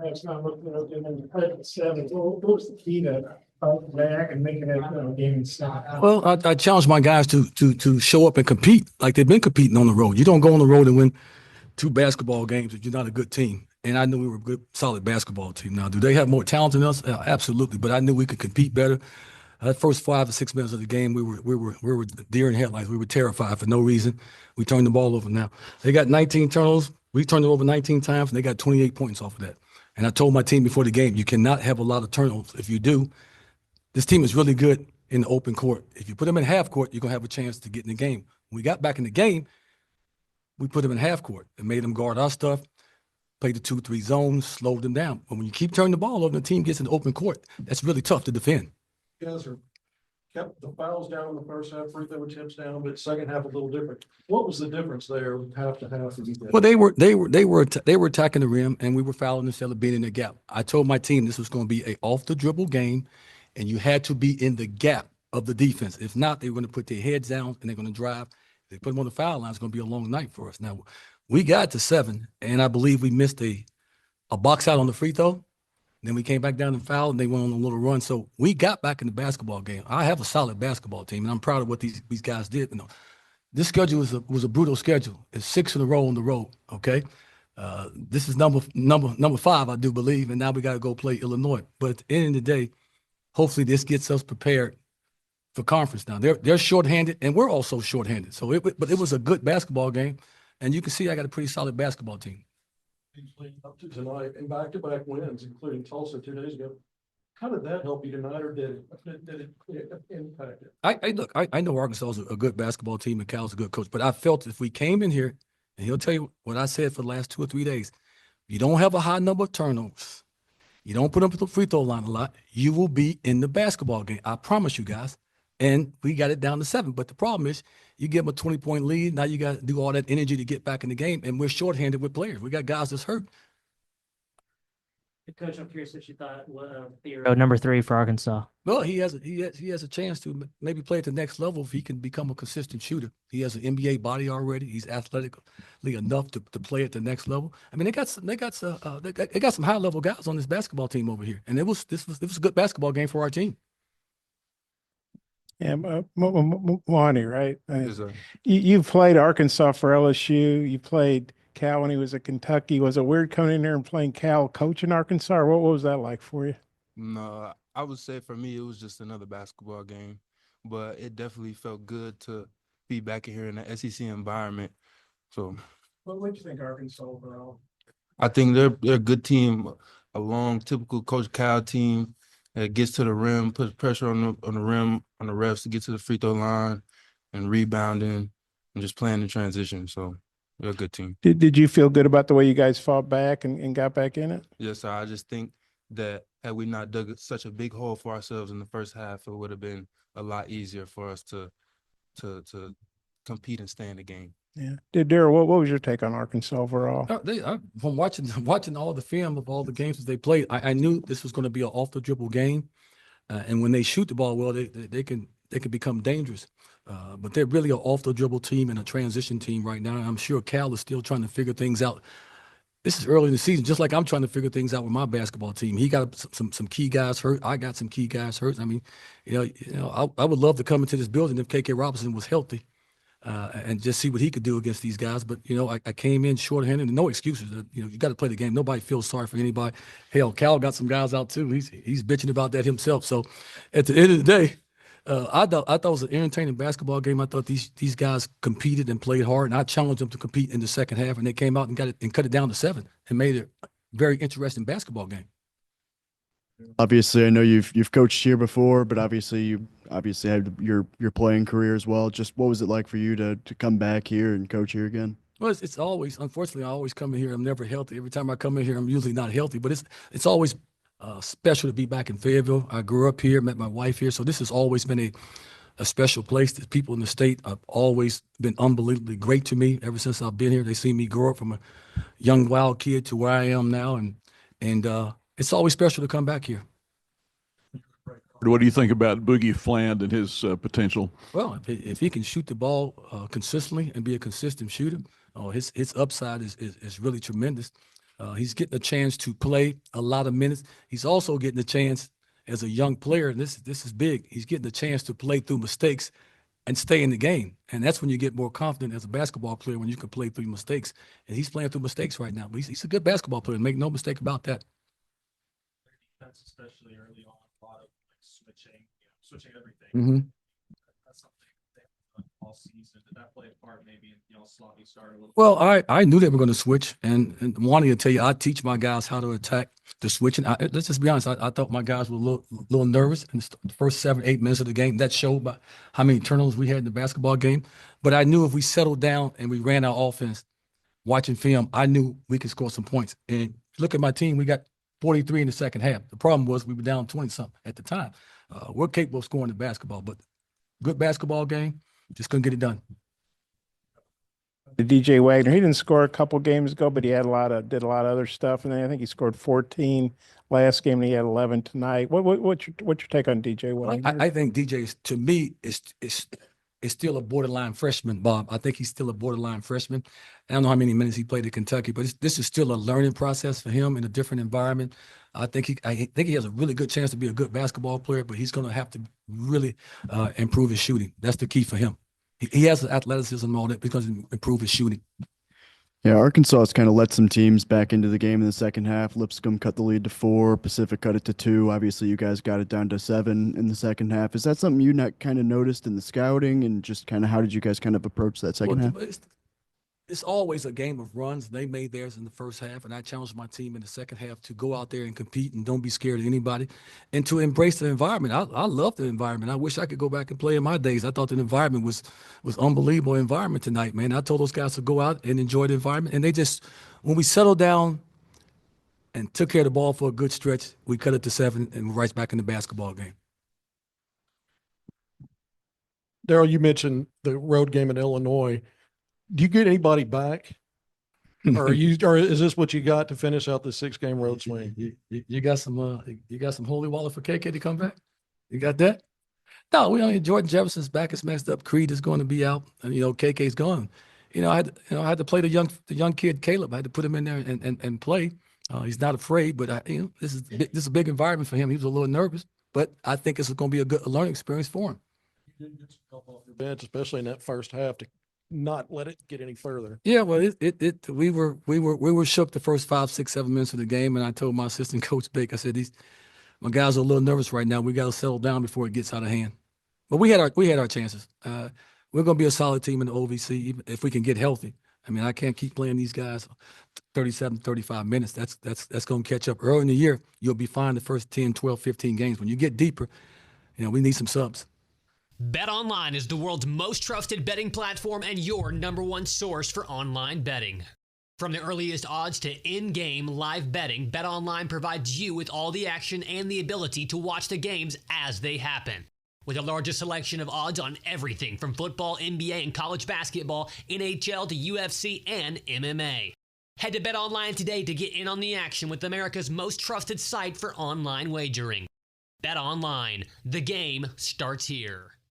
That's not looking good. And you played at 7. What was the key to fighting back and making that game stop? Well, I challenge my guys to show up and compete like they've been competing on the road. You don't go on the road and win 2 basketball games if you're not a good team. And I knew we were a good, solid basketball team. Now, do they have more talent than us? Absolutely. But I knew we could compete better. That first 5 or 6 minutes of the game, we were deer in headlights. We were terrified for no reason. We turned the ball over. Now they got 19 turnovers. We turned it over 19 times, and they got 28 points off of that. And I told my team before the game, you cannot have a lot of turnovers. If you do, this team is really good in the open court. If you put them in half court, you're gonna have a chance to get in the game. When we got back in the game, we put them in half court and made them guard our stuff. Played the 2-3 zones, slowed them down. But when you keep turning the ball over, the team gets in the open court. That's really tough to defend. You guys are kept the fouls down in the first half, free throw attempts down, but second half a little different. What was the difference there, half to half? Well, they were attacking the rim, and we were fouling instead of being in the gap. I told my team this was going to be a off the dribble game, and you had to be in the gap of the defense. If not, they were going to put their heads down and they're going to drive. If they put them on the foul line, it's going to be a long night for us. Now, we got to 7, and I believe we missed a box out on the free throw. Then we came back down and fouled, and they went on a little run. So we got back in the basketball game. I have a solid basketball team, and I'm proud of what these guys did. You know, this schedule was a brutal schedule. It's 6 in a row on the road. Okay, this is number 5, I do believe, and now we got to go play Illinois. But at the end of the day, hopefully this gets us prepared for conference. Now they're shorthanded, and we're also shorthanded. So but it was a good basketball game, and you can see I got a pretty solid basketball team. Up to tonight and back-to-back wins, including Tulsa 2 days ago. How did that help you tonight, or did it impact it? I know Arkansas is a good basketball team and Cal's a good coach, but I felt if we came in here, and he'll tell you what I said for the last 2 or 3 days, you don't have a high number of turnovers, you don't put up the free throw line a lot, you will be in the basketball game. I promise you guys. And we got it down to 7. But the problem is you give them a 20-point lead. Now you got to do all that energy to get back in the game. And we're shorthanded with players. We got guys that's hurt. Coach, I'm curious if you thought Theo number 3 for Arkansas. Well, he has a chance to maybe play at the next level if he can become a consistent shooter. He has an NBA body already. He's athletically enough to play at the next level. I mean, they got some high level guys on this basketball team over here. And this was a good basketball game for our team. Yeah, Mwani, right? Yes, sir. You've played Arkansas for LSU. You played Cal when he was at Kentucky. Was it weird coming in there and playing Cal, coaching Arkansas? Or what was that like for you? No, I would say for me, it was just another basketball game, but it definitely felt good to be back here in the SEC environment. So, What would you think Arkansas overall? I think they're a good team, a long, typical Coach Cal team that gets to the rim, puts pressure on the rim, on the refs to get to the free throw line, and rebounding, and just playing in transition. So they're a good team. Did you feel good about the way you guys fought back and got back in it? Yes, sir. I just think that had we not dug such a big hole for ourselves in the first half, it would have been a lot easier for us to compete and stay in the game. Yeah. Darrell, what was your take on Arkansas overall? From watching all the film of all the games that they played, I knew this was going to be an off the dribble game, and when they shoot the ball well, they can become dangerous. But they're really an off the dribble team and a transition team right now. I'm sure Cal is still trying to figure things out. This is early in the season, just like I'm trying to figure things out with my basketball team. He got some key guys hurt. I got some key guys hurt. I mean, I would love to come into this building if KK Robinson was healthy. And just see what he could do against these guys. But, I came in shorthanded and no excuses. You got to play the game. Nobody feels sorry for anybody. Hell, Cal got some guys out too. He's bitching about that himself. So at the end of the day, I thought it was an entertaining basketball game. I thought these guys competed and played hard, and I challenged them to compete in the second half, and they came out and got it and cut it down to 7 and made it a very interesting basketball game. Obviously, I know you've coached here before, but obviously you had your playing career as well. Just what was it like for you to come back here and coach here again? Well, it's always, unfortunately, I always come in here. I'm never healthy. Every time I come in here, I'm usually not healthy. But it's always special to be back in Fayetteville. I grew up here, met my wife here, so this has always been a special place. The people in the state have always been unbelievably great to me ever since I've been here. They see me grow up from a young wild kid to where I am now, and it's always special to come back here. What do you think about Boogie Fland and his potential? Well, if he can shoot the ball consistently and be a consistent shooter, his upside is really tremendous. He's getting a chance to play a lot of minutes. He's also getting a chance as a young player, and this is big. He's getting a chance to play through mistakes and stay in the game. And that's when you get more confident as a basketball player, when you can play through mistakes. And he's playing through mistakes right now. But he's a good basketball player. Make no mistake about that. Defense, especially early on, a lot of like switching everything. Mm-hmm. That's something they haven't done all season. Did that play a part maybe in sloppy start a little? Well, I knew they were going to switch, and Mwani will tell you, I teach my guys how to attack the switching. Let's just be honest. I thought my guys were a little nervous in the first 7-8 minutes of the game. That showed by how many turnovers we had in the basketball game. But I knew if we settled down and we ran our offense, watching film, I knew we could score some points. And look at my team, we got 43 in the second half. The problem was we were down 20-something at the time. We're capable of scoring the basketball, but good basketball game, just couldn't get it done. The DJ Wagner, he didn't score a couple games ago, but he had did a lot of other stuff. And then I think he scored 14 last game, and he had 11 tonight. What's your take on DJ Wagner? I think DJ to me is still a borderline freshman, Bob. I think he's still a borderline freshman. I don't know how many minutes he played at Kentucky, but this is still a learning process for him in a different environment. I think he has a really good chance to be a good basketball player, but he's going to have to really improve his shooting. That's the key for him. He has the athleticism and all that because he improve his shooting. Yeah, Arkansas has kind of let some teams back into the game in the second half. Lipscomb cut the lead to 4, Pacific cut it to 2. Obviously, you guys got it down to 7 in the second half. Is that something you kind of noticed in the scouting, and just kind of how did you guys kind of approach that second half? It's always a game of runs. They made theirs in the first half, and I challenged my team in the second half to go out there and compete and don't be scared of anybody and to embrace the environment. I love the environment. I wish I could go back and play in my days. I thought the environment was unbelievable environment tonight, man. I told those guys to go out and enjoy the environment, and they just, when we settled down and took care of the ball for a good stretch, we cut it to 7 and we're right back in the basketball game. Darrell, you mentioned the road game in Illinois. Do you get anybody back? Or is this what you got to finish out the 6-game road swing? You got some holy water for KK to come back? You got that? No, we only Jordan Jefferson's back is messed up. Creed is going to be out, and KK's gone. I had to play the young kid Caleb. I had to put him in there and play. He's not afraid, but this is a big environment for him. He was a little nervous, but I think it's going to be a learning experience for him. You did get some help off your bench, especially in that first half, to not let it get any further. Yeah, well, we were shook the first 5, 6, 7 minutes of the game, and I told my assistant coach Bake, I said, my guys are a little nervous right now. We got to settle down before it gets out of hand. But we had our chances. We're going to be a solid team in the OVC even if we can get healthy. I mean, I can't keep playing these guys 37, 35 minutes. That's going to catch up. Early in the year, you'll be fine the first 10, 12, 15 games. When you get deeper, we need some subs. BetOnline is the world's most trusted betting platform and your #1 source for online betting. From the earliest odds to in-game live betting, BetOnline provides you with all the action and the ability to watch the games as they happen. With the largest selection of odds on everything from football, NBA, and college basketball, NHL to UFC and MMA. Head to BetOnline today to get in on the action with America's most trusted site for online wagering. BetOnline, the game starts here.